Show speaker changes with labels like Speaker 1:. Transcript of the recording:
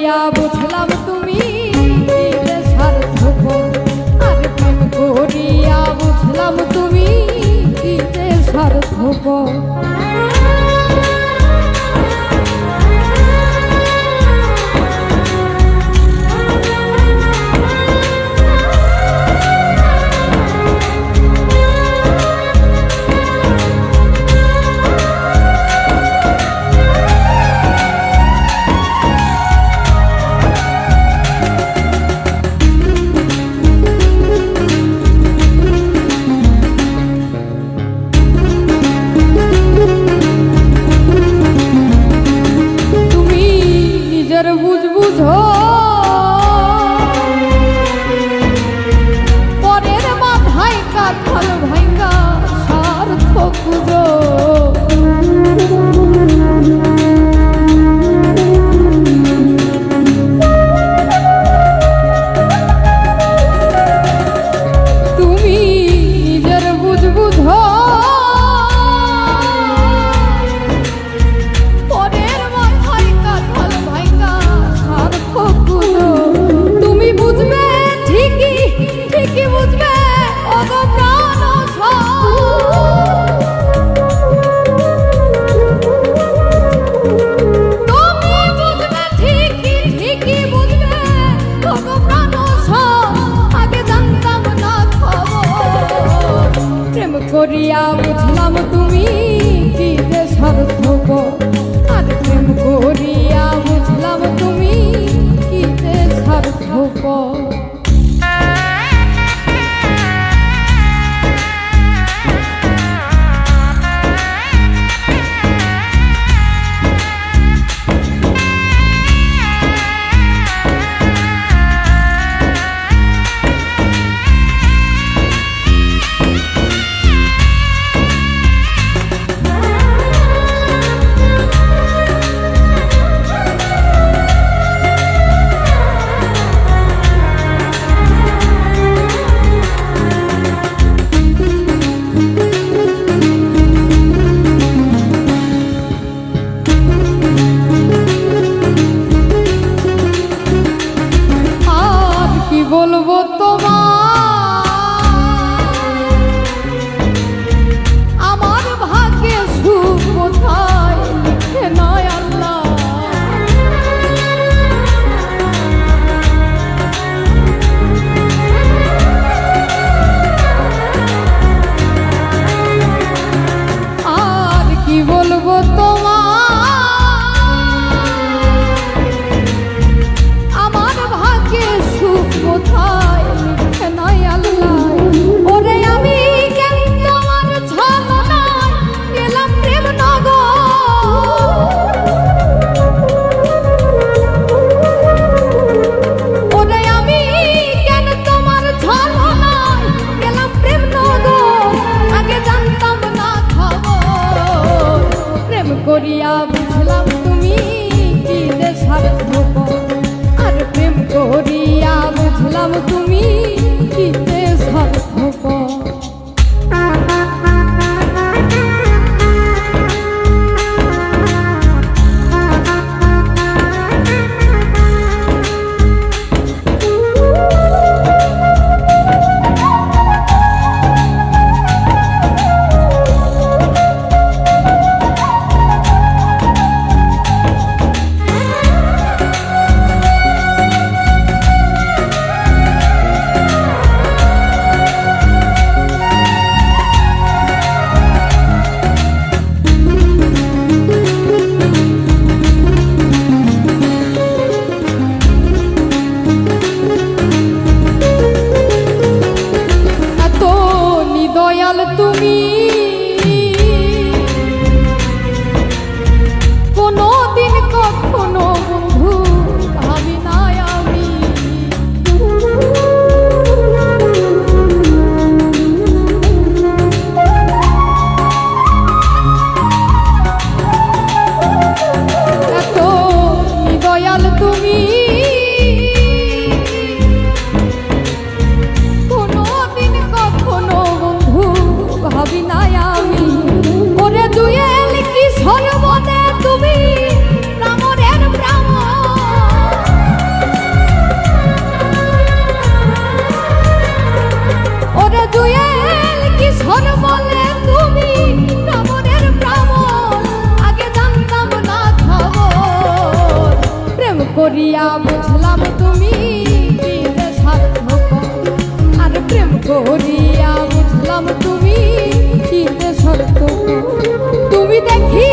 Speaker 1: করিয়া বুঝলাম তুমি কি যে স্বার্থপর, আর প্রেম করিয়া বুঝলাম তুমি কি যে স্বার্থপর। পরের মাথায় কাঁঠাল ভাঙ্গা স্বার্থ খুঁজো, তুমি নিজের বুঝ বুঝো পরের মাথায় কাঁঠাল ভাঙ্গা স্বার্থ খুঁজো। তুমি বুঝবে ঠিকই ঠিকই বুঝবে ওগো প্রাণ তুমি বুঝবে ঠিকই ঠিকই বুঝবে ওগো প্রাণ আগে জানতাম না খবর। প্রেম করিয়া বুঝলাম তুমি কি যে স্বার্থপর, আর প্রেম করিয়া বুঝলাম তুমি কি যে স্বার্থপর। বলবো তোমার আমার ভাগ্যে সুখ কোথায় লিখে নয় আল্লাহ। আর কি বলবো তোমার কোথায় লিখে নাই আল্লাহ। ওরে আমি কেন তোমার ছলনায় গেলাম প্রেম নগর, ওরে আমি কেন তোমার ছলনায় গেলাম প্রেম নগর, আগে জানতাম না খবর। প্রেম করিয়া বুঝলাম তুমি কি যে স্বার্থপর, আর প্রেম করিয়া বুঝলাম তুমি কি যে স্বার্থপর। তুমি কোনো দিন কখনো বন্ধু ভাবি নাই আমি, এত দয়াল তুমি কোনো দিন কখনো বন্ধু ভাবি নাই আমি। ওরে জুয়েল কি সর্বদে তুমি প্রামরের প্রাম, করিয়া বুঝলাম তুমি কি যে স্বার্থপর, আর প্রেম করিয়া বুঝলাম তুমি কি যে স্বার্থপর। তুমি দেখি